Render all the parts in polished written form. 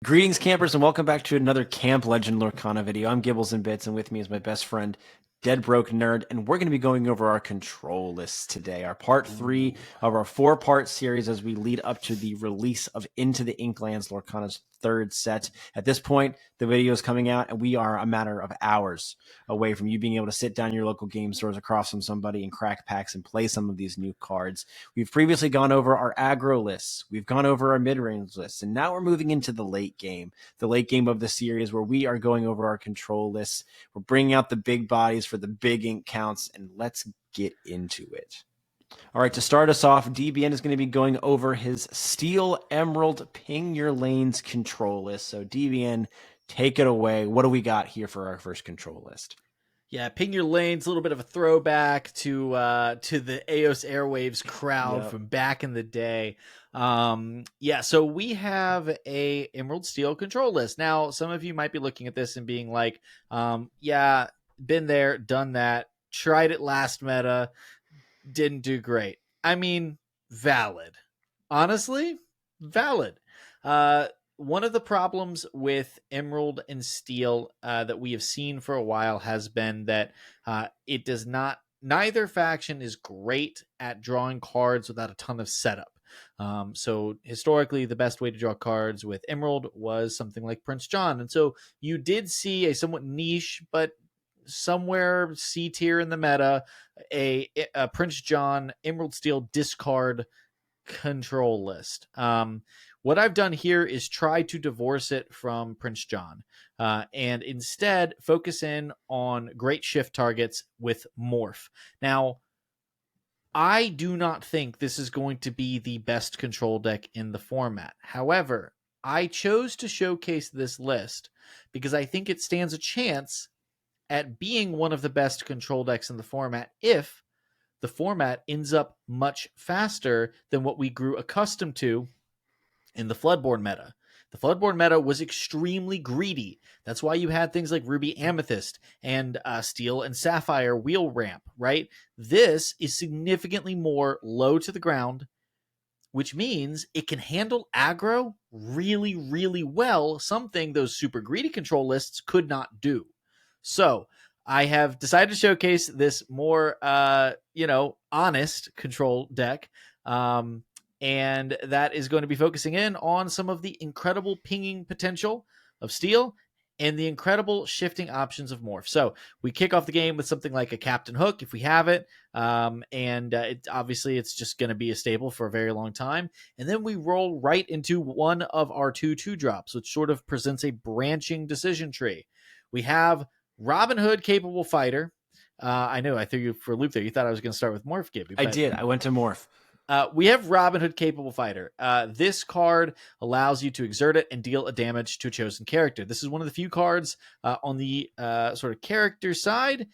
Greetings, campers, and welcome back to another Camp Legend Lorcana video. I'm Gibbles and Bits, and with me is my best friend, Dead Broke Nerd, and we're going to be going over our control lists today, our part 3 of our 4-part series as we lead up to the release of Into the Inklands, Lorcana's third set. At this point, the video is coming out, and we are a matter of hours away from you being able to sit down in your local game stores across from somebody and crack packs and play some of these new cards. We've previously gone over our aggro lists, we've gone over our mid-range lists, and now we're moving into the late game of the series where we are going over our control lists. We're bringing out the big bodies for the big ink counts, and let's get into it. All right, to start us off, DBN is going to be going over his Steel Emerald Ping Your Lanes control list. So DBN, take it away. What do we got here for our first control list? Yeah, Ping Your Lane's a little bit of a throwback to the Eos Airwaves crowd from back in the day. So we have a Emerald Steel control list. Now, some of you might be looking at this and being like, been there, done that, tried it last meta, didn't do great. I mean, valid. Honestly, valid. One of the problems with Emerald and Steel that we have seen for a while has been that it does not, neither faction is great at drawing cards without a ton of setup. So historically, the best way to draw cards with Emerald was something like Prince John. And so you did see a somewhat niche, but somewhere C tier in the meta, a Prince John Emerald Steel discard control list. What I've done here is try to divorce it from Prince John and instead focus in on great shift targets with Morph. Now, I do not think this is going to be the best control deck in the format. However, I chose to showcase this list because I think it stands a chance at being one of the best control decks in the format if the format ends up much faster than what we grew accustomed to in the Floodborn meta. The Floodborn meta was extremely greedy. That's why you had things like Ruby Amethyst and Steel and Sapphire wheel ramp, right? This is significantly more low to the ground, which means it can handle aggro really, really well, something those super greedy control lists could not do. So I have decided to showcase this more, honest control deck. And that is going to be focusing in on some of the incredible pinging potential of Steel and the incredible shifting options of Morph. So we kick off the game with something like a Captain Hook, if we have it. Obviously, it's just going to be a staple for a very long time. And then we roll right into one of our 2/2 drops, which sort of presents a branching decision tree. We have Robin Hood Capable Fighter. I know I threw you for a loop there. You thought I was going to start with Morph, Gibby. I did. I went to Morph. We have Robin Hood Capable Fighter. This card allows you to exert it and deal a damage to a chosen character. This is one of the few cards on the sort of character side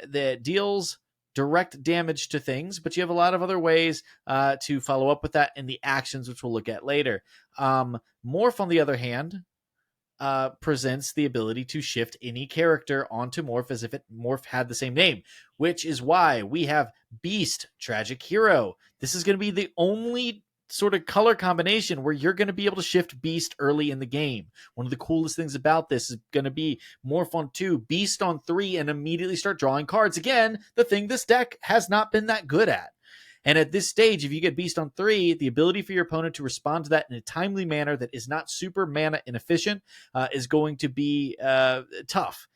that deals direct damage to things, but you have a lot of other ways to follow up with that in the actions, which we'll look at later. Morph, on the other hand, presents the ability to shift any character onto Morph as if Morph had the same name, which is why we have Beast, Tragic Hero. This is going to be the only sort of color combination where you're going to be able to shift Beast early in the game. One of the coolest things about this is going to be Morph on 2, Beast on 3, and immediately start drawing cards. Again, the thing this deck has not been that good at. And at this stage, if you get Beast on 3, the ability for your opponent to respond to that in a timely manner that is not super mana inefficient is going to be tough.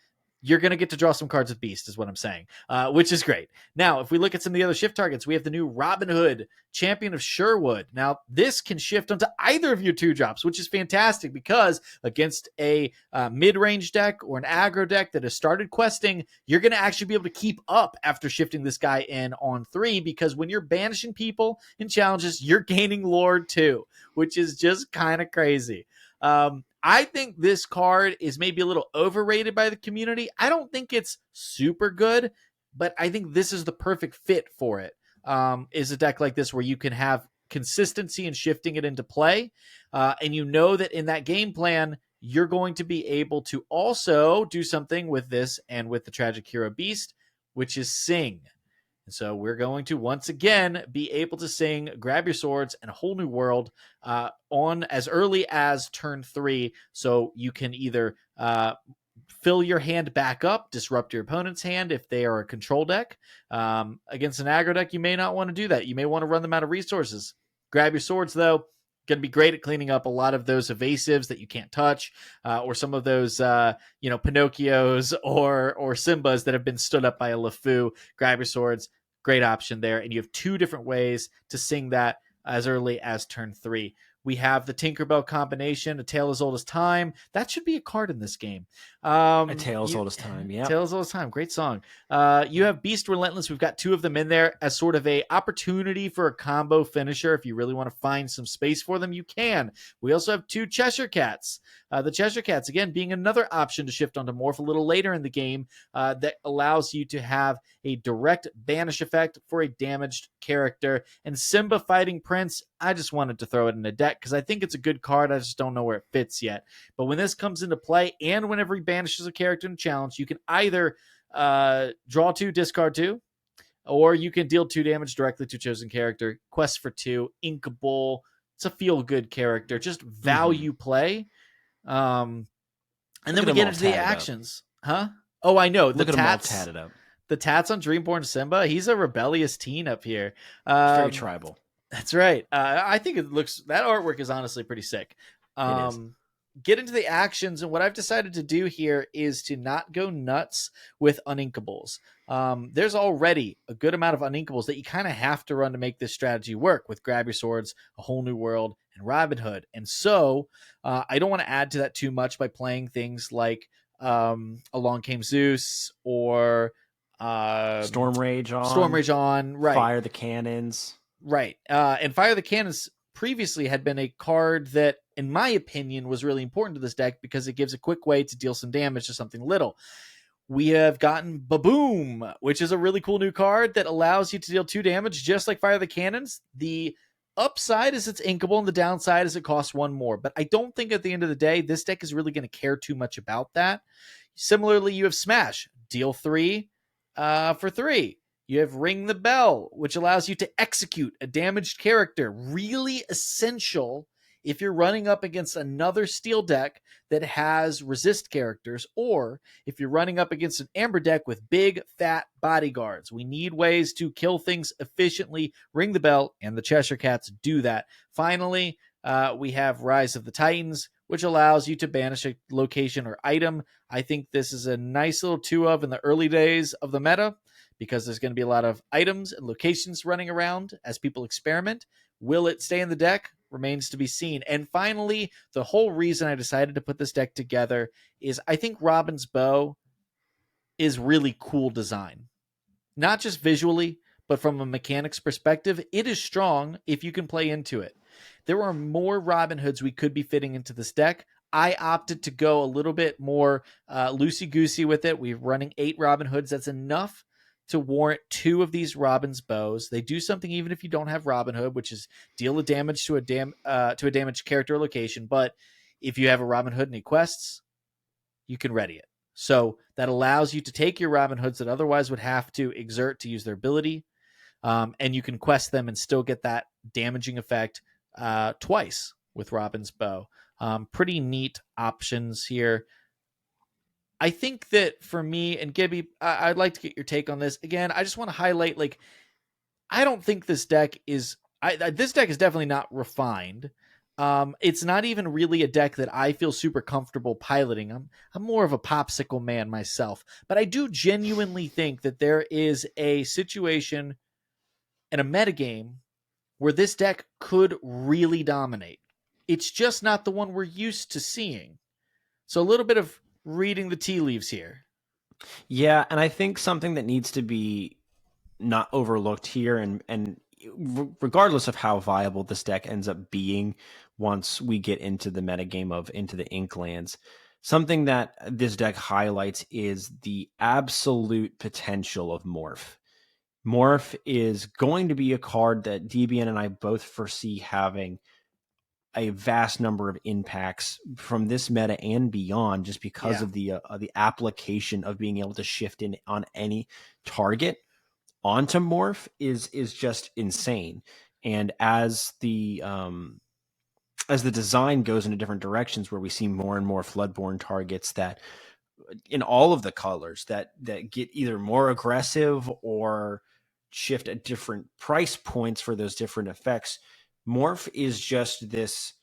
You're going to get to draw some cards with Beast, is what I'm saying, which is great. Now, if we look at some of the other shift targets, we have the new Robin Hood, Champion of Sherwood. Now, this can shift onto either of your 2-drops, which is fantastic because against a mid-range deck or an aggro deck that has started questing, you're going to actually be able to keep up after shifting this guy in on 3 because when you're banishing people in challenges, you're gaining Lord too, which is just kind of crazy. I think this card is maybe a little overrated by the community. I don't think it's super good, but I think this is the perfect fit for it. Is a deck like this where you can have consistency in shifting it into play. And you know that in that game plan, you're going to be able to also do something with this and with the Tragic Hero Beast, which is Sing. So we're going to once again be able to sing Grab Your Swords and A Whole New World on as early as turn 3. So you can either fill your hand back up, disrupt your opponent's hand if they are a control deck. Against an aggro deck, you may not want to do that. You may want to run them out of resources. Grab Your Swords, though, going to be great at cleaning up a lot of those evasives that you can't touch, or some of those, Pinocchios or Simbas that have been stood up by a LeFou. Grab Your Swords, great option there. And you have 2 different ways to sing that as early as turn 3. We have the Tinkerbell combination, A Tale as Old as Time. That should be a card in this game. A Tale as Old as Time, yeah. Tale as Old as Time, great song. You have Beast Relentless. We've got 2 of them in there as sort of a opportunity for a combo finisher. If you really want to find some space for them, you can. We also have 2 Cheshire Cats. The Cheshire Cats, again, being another option to shift onto Morph a little later in the game that allows you to have a direct banish effect for a damaged character. And Simba Fighting Prince, I just wanted to throw it in a deck because I think it's a good card. I just don't know where it fits yet. But when this comes into play and whenever he banishes a character in a challenge, you can either draw 2, discard 2, or you can deal 2 damage directly to a chosen character. Quest for 2, Inkable. It's a feel-good character. Just value play. And then we get into the actions. Huh? Oh, I know. Look at them all tatted up. The tats on Dreamborn Simba. He's a rebellious teen up here. Very tribal. That's right. I think that artwork is honestly pretty sick. It is. Get into the actions, and what I've decided to do here is to not go nuts with uninkables. There's already a good amount of uninkables that you kind of have to run to make this strategy work with Grab Your Swords, A Whole New World, and Robin Hood. And so I don't want to add to that too much by playing things like Along Came Zeus or Storm Rage on, right? Fire the Cannons, right? And Fire the Cannons previously had been a card that, in my opinion, was really important to this deck because it gives a quick way to deal some damage to something little. We have gotten Baboom, which is a really cool new card that allows you to deal 2 damage, just like Fire the Cannons. The upside is it's inkable, and the downside is it costs 1 more. But I don't think at the end of the day, this deck is really going to care too much about that. Similarly, you have Smash, deal 3 for 3. You have Ring the Bell, which allows you to execute a damaged character. Really essential if you're running up against another steel deck that has resist characters, or if you're running up against an amber deck with big, fat bodyguards. We need ways to kill things efficiently. Ring the Bell and the Cheshire Cats do that. Finally, we have Rise of the Titans, which allows you to banish a location or item. I think this is a nice little 2 of in the early days of the meta, because there's going to be a lot of items and locations running around as people experiment. Will it stay in the deck? Remains to be seen. And finally, the whole reason I decided to put this deck together is I think Robin's Bow is really cool design. Not just visually, but from a mechanics perspective, it is strong if you can play into it. There are more Robin Hoods we could be fitting into this deck. I opted to go a little bit more loosey-goosey with it. We're running 8 Robin Hoods. That's enough to warrant 2 of these Robin's Bows. They do something even if you don't have Robin Hood, which is deal a damage to a damaged character or location. But if you have a Robin Hood and he quests, you can ready it. So that allows you to take your Robin Hoods that otherwise would have to exert to use their ability, and you can quest them and still get that damaging effect twice with Robin's Bow. Pretty neat options here. I think that for me, and Gibby, I'd like to get your take on this. Again, I just want to highlight, I don't think this deck is... this deck is definitely not refined. It's not even really a deck that I feel super comfortable piloting. I'm more of a popsicle man myself. But I do genuinely think that there is a situation in a metagame where this deck could really dominate. It's just not the one we're used to seeing. So a little bit of reading the tea leaves here. Yeah, and I think something that needs to be not overlooked here, and regardless of how viable this deck ends up being once we get into the metagame of into the Inklands, something that this deck highlights is the absolute potential of Morph. Morph is going to be a card that DBN and I both foresee having a vast number of impacts from this meta and beyond, just because of the application of being able to shift in on any target. onto Morph is just insane. And as the design goes into different directions, where we see more and more Floodborne targets that in all of the colors that get either more aggressive or shift at different price points for those different effects, Morph is just this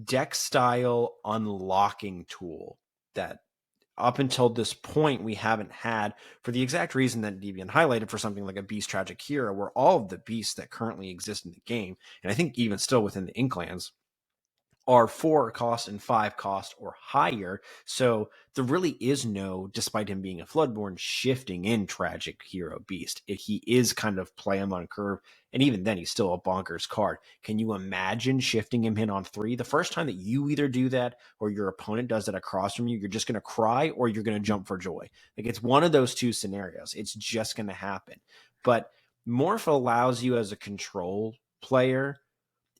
deck style unlocking tool that up until this point we haven't had, for the exact reason that Deviant highlighted, for something like a Beast Tragic Hero, where all of the beasts that currently exist in the game, and I think even still within the Inklands, are 4 cost and 5 cost or higher. So there really is no, despite him being a Floodborn, shifting in Tragic Hero Beast. He is kind of play him on curve, and even then he's still a bonkers card. Can you imagine shifting him in on 3? The first time that you either do that or your opponent does it across from you, you're just going to cry or you're going to jump for joy. Like, it's one of those two scenarios. It's just going to happen. But Morph allows you as a control player,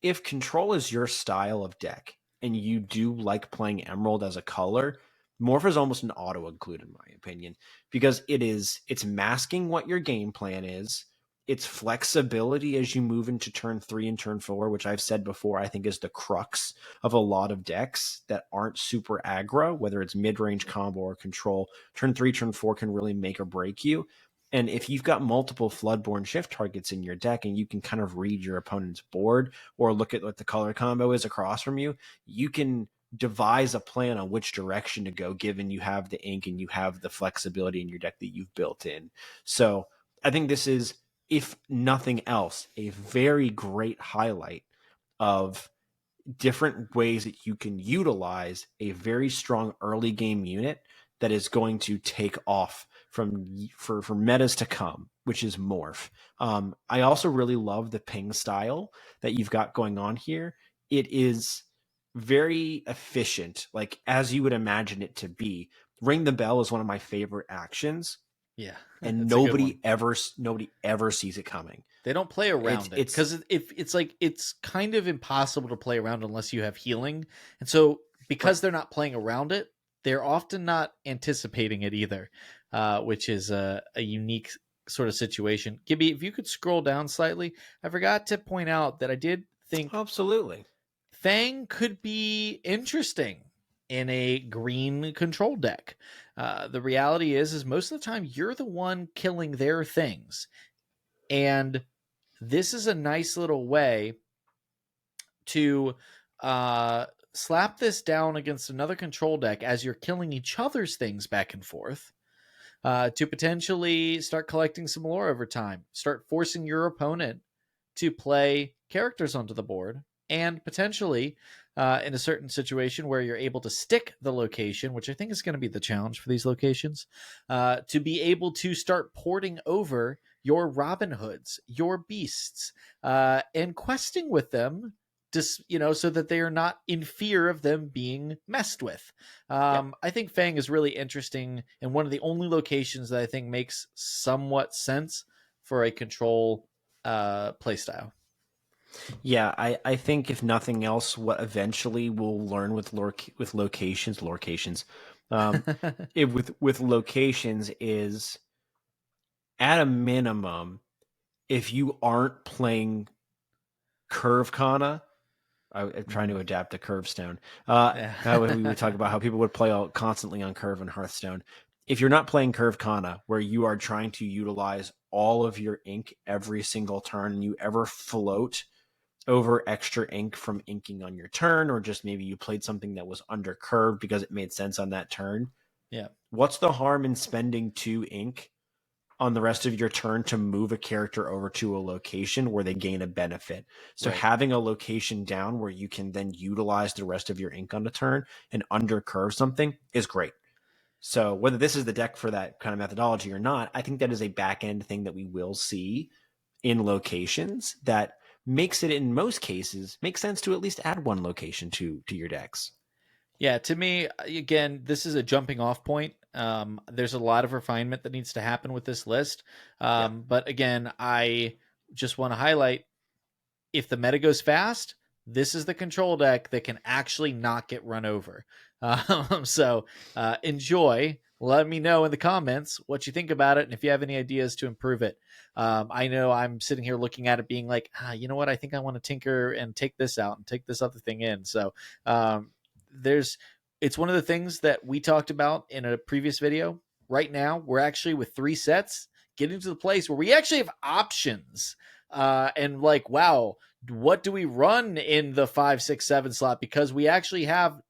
if control is your style of deck and you do like playing Emerald as a color, Morph is almost an auto include, in my opinion, because it's masking what your game plan is. It's flexibility as you move into turn 3 and turn 4, which I've said before, I think is the crux of a lot of decks that aren't super aggro, whether it's mid-range combo or control. Turn 3, turn 4 can really make or break you. And if you've got multiple Floodborne shift targets in your deck and you can kind of read your opponent's board or look at what the color combo is across from you, you can devise a plan on which direction to go, given you have the ink and you have the flexibility in your deck that you've built in. So I think this is, if nothing else, a very great highlight of different ways that you can utilize a very strong early game unit that is going to take off for metas to come, which is Morph. I also really love the ping style that you've got going on here. It is very efficient, like as you would imagine it to be. Ring the bell is one of my favorite actions. Yeah, and nobody ever sees it coming. They don't play around it, because it's like, it's kind of impossible to play around unless you have healing. And so because they're not playing around it, they're often not anticipating it either, which is a unique sort of situation. Gibby, if you could scroll down slightly, I forgot to point out that I did think absolutely Fang could be interesting in a green control deck. The reality is most of the time you're the one killing their things. And this is a nice little way to slap this down against another control deck as you're killing each other's things back and forth, to potentially start collecting some lore over time, start forcing your opponent to play characters onto the board, and potentially in a certain situation where you're able to stick the location, which I think is going to be the challenge for these locations, to be able to start porting over your Robin Hoods, your beasts, and questing with them, just, so that they are not in fear of them being messed with. I think Fang is really interesting, and one of the only locations that I think makes somewhat sense for a control playstyle. Yeah, I think if nothing else, what eventually we'll learn with locations, with locations is, at a minimum, if you aren't playing Curve Kana, I'm trying to adapt to Curve Stone. We would talk about how people would play constantly on Curve and Hearthstone. If you're not playing Curve Kana, where you are trying to utilize all of your ink every single turn, and you ever float over extra ink from inking on your turn, or just maybe you played something that was under curve because it made sense on that turn. Yeah. What's the harm in spending 2 ink on the rest of your turn to move a character over to a location where they gain a benefit? So having a location down where you can then utilize the rest of your ink on a turn and under curve something is great. So whether this is the deck for that kind of methodology or not, I think that is a back end thing that we will see in locations that makes it, in most cases, make sense to at least add 1 location to your decks. Yeah, to me, again, this is a jumping off point. There's a lot of refinement that needs to happen with this list. But again, I just want to highlight, if the meta goes fast, this is the control deck that can actually not get run over. So enjoy. Let me know in the comments what you think about it and if you have any ideas to improve it. I know I'm sitting here looking at it being like, you know what? I think I want to tinker and take this out and take this other thing in. So it's one of the things that we talked about in a previous video. Right now, we're actually with 3 sets getting to the place where we actually have options. And like, wow, what do we run in the 5, 6, 7 slot? Because we actually have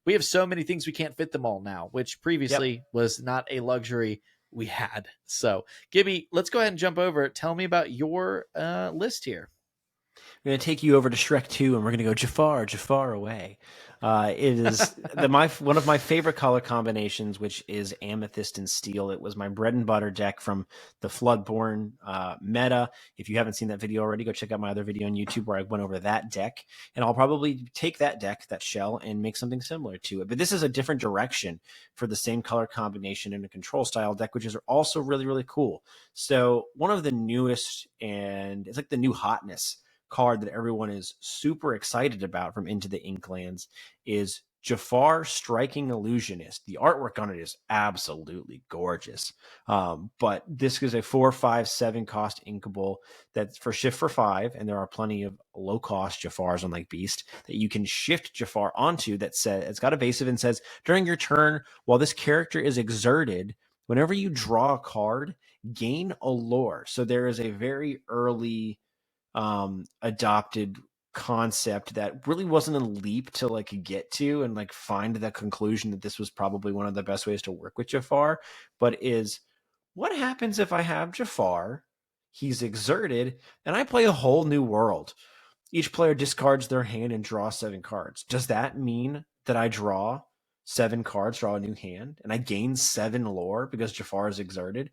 we have so many things we can't fit them all now, which previously was not a luxury we had. So, Gibby, let's go ahead and jump over. Tell me about your list here. We're going to take you over to Shrek 2, and we're going to go Jafar away. It is one of my favorite color combinations, which is Amethyst and Steel. It was my bread and butter deck from the Floodborn meta. If you haven't seen that video already, go check out my other video on YouTube where I went over that deck. And I'll probably take that deck, that shell, and make something similar to it. But this is a different direction for the same color combination in a control style deck, which is also really, really cool. So one of the newest, and it's like the new hotness card that everyone is super excited about from Into the Inklands is Jafar, Striking Illusionist. The artwork on it is absolutely gorgeous. But this is a 4, 5, 7 cost inkable that's for shift for 5, and there are plenty of low cost Jafars unlike Beast that you can shift Jafar onto. That says it's got evasive and says during your turn, while this character is exerted, whenever you draw a card, gain a lore. So there is a very early adopted concept that really wasn't a leap to like get to and like find the conclusion that this was probably one of the best ways to work with Jafar, but is what happens if I have Jafar, he's exerted, and I play a whole new world. Each player discards their hand and draws 7 cards. Does that mean that I draw 7 cards, draw a new hand, and I gain 7 lore because Jafar is exerted?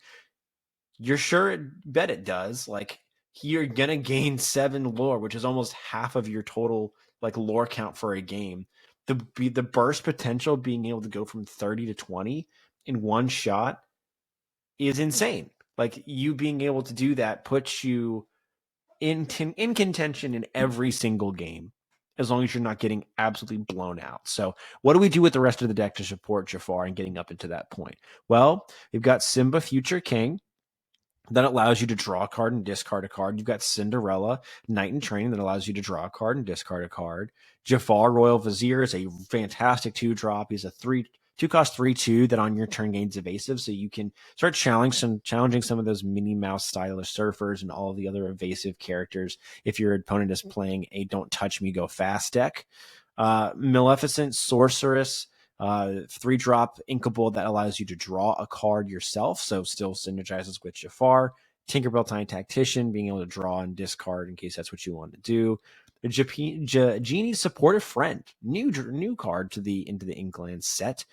You're sure bet it does. Like, you're gonna gain 7 lore, which is almost half of your total like lore count for a game. The burst potential being able to go from 30 to 20 in one shot is insane. Like, you being able to do that puts you in contention in every single game, as long as you're not getting absolutely blown out. So what do we do with the rest of the deck to support Jafar and getting up into that point? Well, we've got Simba, Future King. That allows you to draw a card and discard a card. You've got Cinderella, Knight in Training, that allows you to draw a card and discard a card. Jafar, Royal Vizier, is a fantastic 2-drop. He's a 2-cost 3/2 that on your turn gains evasive, so you can start challenging some of those Minnie Mouse stylish surfers and all of the other evasive characters if your opponent is playing a Don't Touch Me, Go Fast deck. Maleficent, Sorceress, 3-drop inkable that allows you to draw a card yourself, so still synergizes with Jafar. Tinkerbell Tiny Tactician, being able to draw and discard in case that's what you want to do. Genie's Supportive Friend, new card to the Into the Inklands set.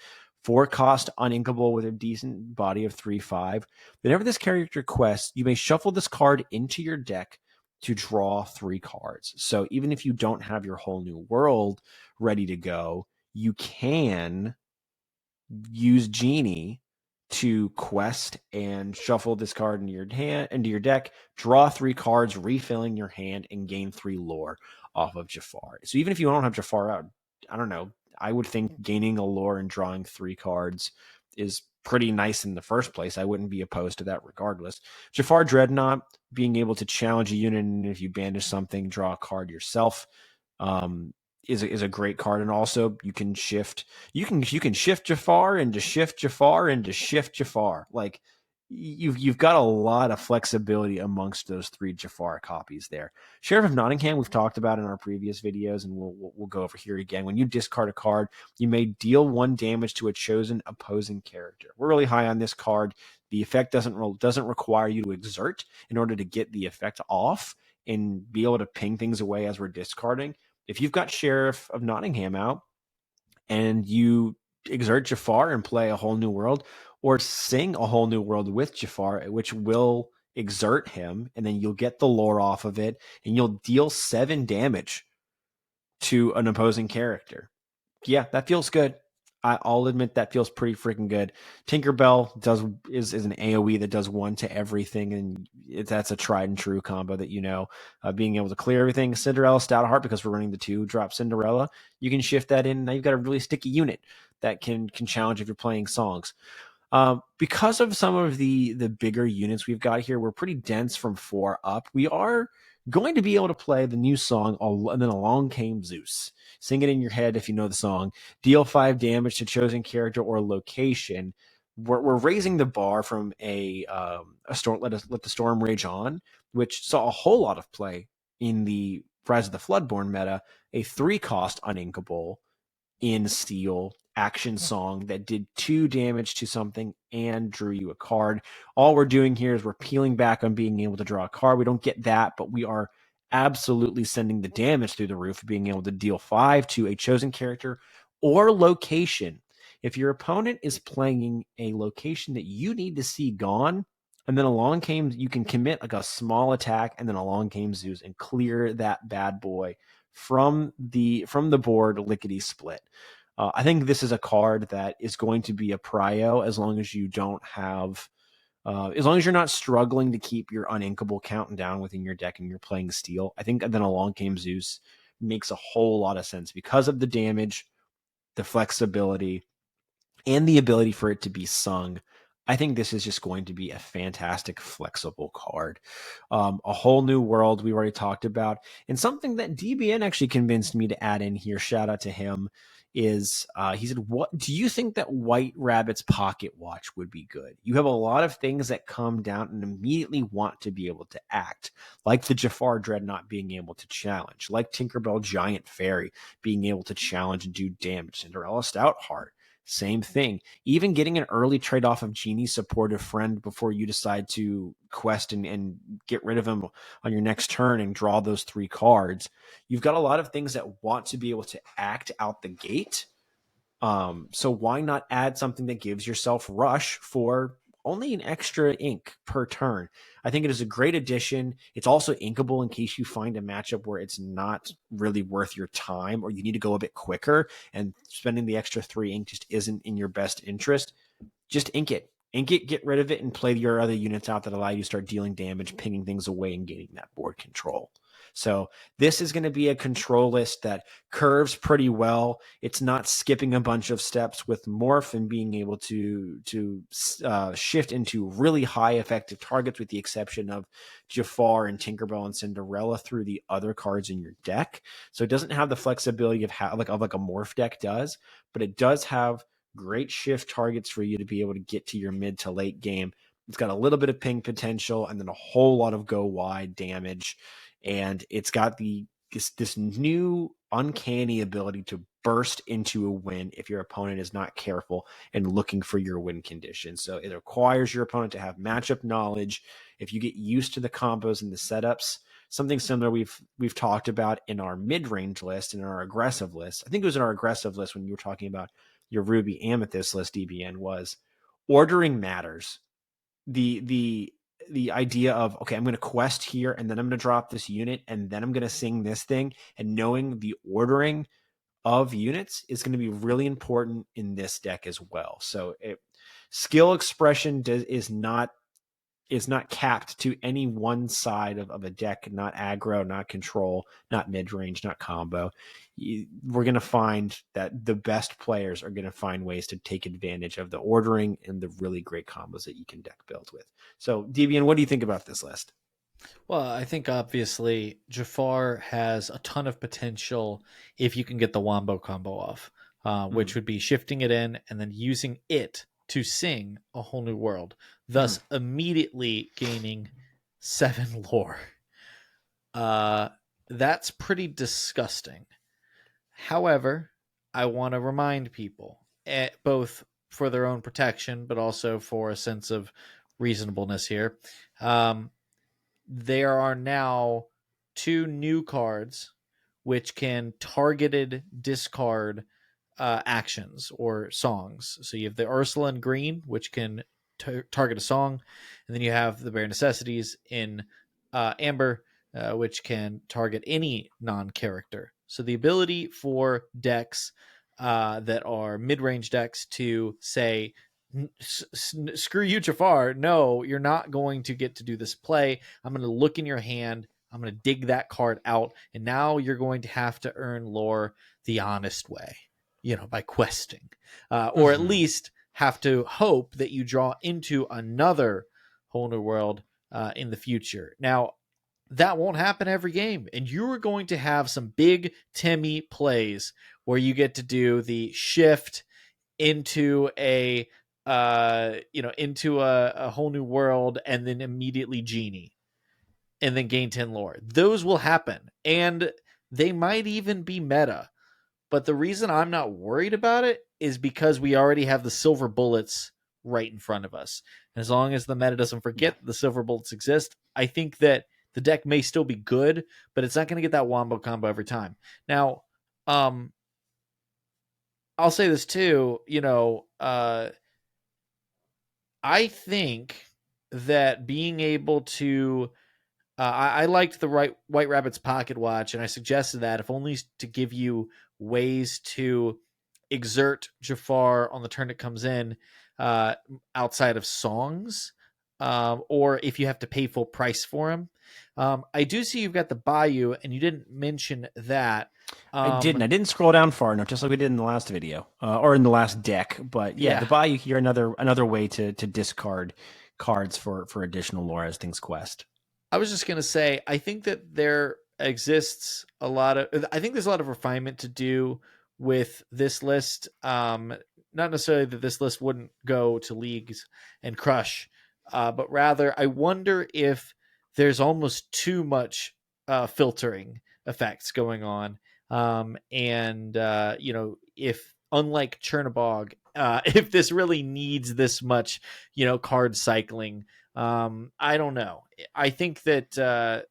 4-cost uninkable with a decent body of 3/5. Whenever this character quests, you may shuffle this card into your deck to draw 3 cards. So even if you don't have your whole new world ready to go, you can use Genie to quest and shuffle this card into your deck, draw 3 cards, refilling your hand, and gain 3 lore off of Jafar. So even if you don't have Jafar out, I don't know, I would think gaining a lore and drawing 3 cards is pretty nice in the first place. I wouldn't be opposed to that regardless. Jafar Dreadnought, being able to challenge a unit, and if you banish something, draw a card yourself, is a great card. And also you can shift Jafar into shift Jafar into shift Jafar. Like, you've got a lot of flexibility amongst those 3 Jafar copies there. Sheriff of Nottingham, we've talked about in our previous videos, and we'll go over here again. When you discard a card, you may deal 1 damage to a chosen opposing character. We're really high on this card. The effect doesn't require you to exert in order to get the effect off and be able to ping things away as we're discarding. If you've got Sheriff of Nottingham out and you exert Jafar and play a whole new world, or sing a whole new world with Jafar, which will exert him, and then you'll get the lore off of it, and you'll deal 7 damage to an opposing character. Yeah, that feels good. I'll admit that feels pretty freaking good. Tinkerbell is an AoE that does one to everything, and that's a tried and true combo that being able to clear everything. Cinderella Stoutheart, because we're running the 2-drop Cinderella, you can shift that in. Now you've got a really sticky unit that can challenge if you're playing songs. Because of some of the bigger units we've got here, we're pretty dense from 4 up. We are going to be able to play the new song, and then Along Came Zeus. Sing it in your head if you know the song. Deal 5 damage to chosen character or location. We're raising the bar from a storm. Let the storm rage on, which saw a whole lot of play in the Rise of the Floodborn meta. A 3-cost uninkable in steel action song that did 2 damage to something and drew you a card. All we're doing here is we're peeling back on being able to draw a card. We don't get that, but we are absolutely sending the damage through the roof, being able to deal 5 to a chosen character or location. If your opponent is playing a location that you need to see gone, and then along came, you can commit like a small attack, and then along came Zeus and clear that bad boy from the board lickety split. I think this is a card that is going to be a prio as long as you don't have, as long as you're not struggling to keep your uninkable counting down within your deck and you're playing steel. I think then Along Came Zeus makes a whole lot of sense because of the damage, the flexibility, and the ability for it to be sung. I think this is just going to be a fantastic, flexible card. A whole new world we already talked about. And something that DBN actually convinced me to add in here, shout out to him, is he said, what do you think that White Rabbit's pocket watch would be good? You have a lot of things that come down and immediately want to be able to act, like the Jafar Dreadnought being able to challenge, like Tinkerbell Giant Fairy being able to challenge and do damage, Cinderella Stoutheart. Same thing. Even getting an early trade off of Genie's supportive friend before you decide to quest and get rid of him on your next turn and draw those 3 cards. You've got a lot of things that want to be able to act out the gate. So why not add something that gives yourself rush for only an extra ink per turn? I think it is a great addition. It's also inkable in case you find a matchup where it's not really worth your time or you need to go a bit quicker and spending the extra 3 ink just isn't in your best interest. Just ink it. Ink it, get rid of it, and play your other units out that allow you to start dealing damage, pinging things away, and getting that board control. So this is going to be a control list that curves pretty well. It's not skipping a bunch of steps with morph and being able to shift into really high effective targets, with the exception of Jafar and Tinkerbell and Cinderella through the other cards in your deck. So it doesn't have the flexibility of how like a morph deck does, but it does have great shift targets for you to be able to get to your mid to late game. It's got a little bit of ping potential and then a whole lot of go wide damage. And it's got this new uncanny ability to burst into a win if your opponent is not careful and looking for your win condition. So it requires your opponent to have matchup knowledge. If you get used to the combos and the setups, something similar we've talked about in our mid-range list and our aggressive list. I think it was in our aggressive list when you were talking about your Ruby Amethyst list, DBN, was ordering matters. The idea of, okay, I'm going to quest here and then I'm going to drop this unit and then I'm going to sing this thing, and knowing the ordering of units is going to be really important in this deck as well. So skill expression is not capped to any one side of a deck, not aggro, not control, not mid-range, not combo. We're going to find that the best players are going to find ways to take advantage of the ordering and the really great combos that you can deck build with. So, DBN, what do you think about this list? Well, I think obviously Jafar has a ton of potential if you can get the Wombo combo off, which would be shifting it in and then using it to sing a whole new world, thus immediately gaining 7 lore. That's pretty disgusting. However, I want to remind people, both for their own protection, but also for a sense of reasonableness here. There are now 2 new cards which can targeted discard actions or songs. So you have the Ursula in green, which can target a song, and then you have the Bare Necessities in amber, which can target any non-character. So the ability for decks that are mid-range decks to say, screw you, Jafar. No, you're not going to get to do this play. I'm going to look in your hand. I'm going to dig that card out. And now you're going to have to earn lore the honest way, by questing, or at least have to hope that you draw into another whole new world in the future. Now, that won't happen every game, and you are going to have some big Timmy plays where you get to do the shift into a whole new world and then immediately genie and then gain 10 lore. Those will happen, and they might even be meta. But the reason I'm not worried about it is because we already have the silver bullets right in front of us. And as long as the meta doesn't forget the silver bullets exist, I think that the deck may still be good, but it's not going to get that wombo combo every time. Now, I'll say this too, I think that being able to I liked the White Rabbit's Pocket Watch, and I suggested that if only to give you ways to exert Jafar on the turn it comes in outside of songs, or if you have to pay full price for him. I do see you've got the Bayou, and you didn't mention that. I didn't. I didn't scroll down far enough, just like we did in the last video, or in the last deck. But yeah, the Bayou here, another way to discard cards for additional lore as things quest. I was just going to say, I think that there exists I think there's a lot of refinement to do with this list. Not necessarily that this list wouldn't go to leagues and crush, but rather I wonder if there's almost too much filtering effects going on. If unlike Chernobog, if this really needs this much, card cycling, I don't know. I think that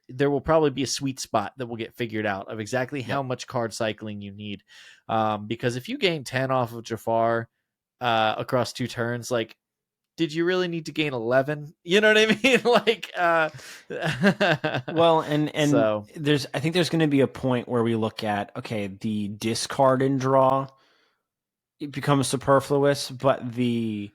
there will probably be a sweet spot that will get figured out of exactly how much card cycling you need. Because if you gain 10 off of Jafar across 2 turns, like, did you really need to gain 11? You know what I mean? Well, and so I think there's going to be a point where we look at, okay, the discard and draw, it becomes superfluous, but the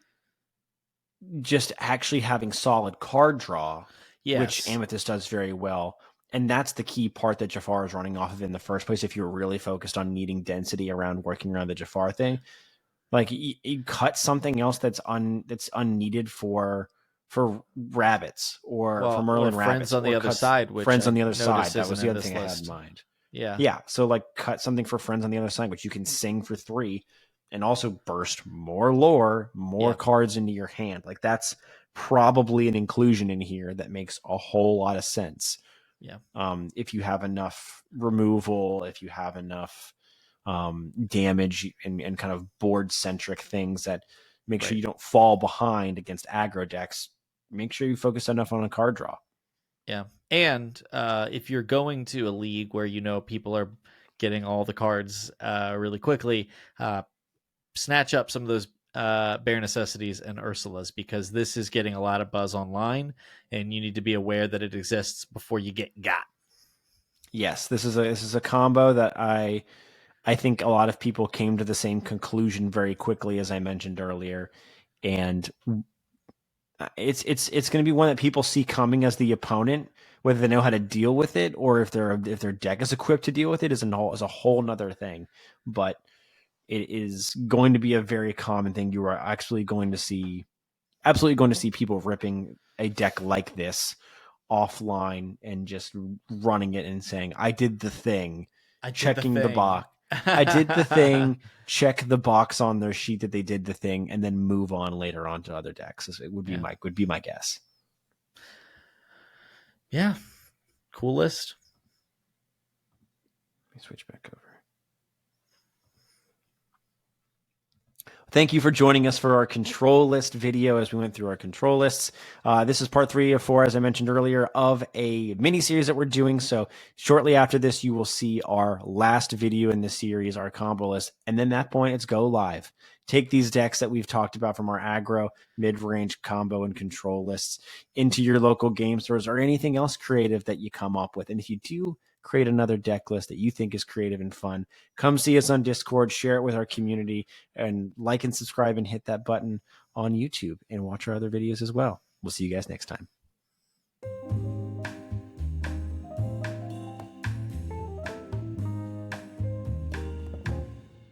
just actually having solid card draw, which Amethyst does very well. And that's the key part that Jafar is running off of in the first place. If you're really focused on needing density around working around the Jafar thing, like you cut something else that's unneeded for rabbits or for Merlin rabbits. Friends on the other side. Friends on the other side. That was the other thing I had in mind. Yeah. So like cut something for friends on the other side, which you can sing for 3 and also burst more lore, more cards into your hand. Like that's probably an inclusion in here that makes a whole lot of sense. Yeah. If you have enough removal, if you have enough damage and kind of board centric things that make sure you don't fall behind against aggro decks, make sure you focus enough on a card draw. Yeah. And if you're going to a league where people are getting all the cards really quickly, snatch up some of those Bare Necessities and Ursula's, because this is getting a lot of buzz online, and you need to be aware that it exists before you get got. Yes, this is a combo that I think a lot of people came to the same conclusion very quickly, as I mentioned earlier, and it's going to be one that people see coming as the opponent, whether they know how to deal with it or if their deck is equipped to deal with it is a whole nother thing. But it is going to be a very common thing. You are absolutely going to see people ripping a deck like this offline and just running it and saying, I did the thing, checking the box. I did the thing, check the box on their sheet that they did the thing, and then move on later on to other decks. It would be my guess. Yeah. Cool list. Let me switch back over. Thank you for joining us for our control list video as we went through our control lists. This is part 3 of 4, as I mentioned earlier, of a mini series that we're doing. So shortly after this, you will see our last video in this series, our combo list. And then that point, it's go live. Take these decks that we've talked about from our aggro, mid-range, combo, and control lists into your local game stores or anything else creative that you come up with. And if you do create another deck list that you think is creative and fun. Come see us on Discord, share it with our community, and like and subscribe and hit that button on YouTube and watch our other videos as well. We'll see you guys next time.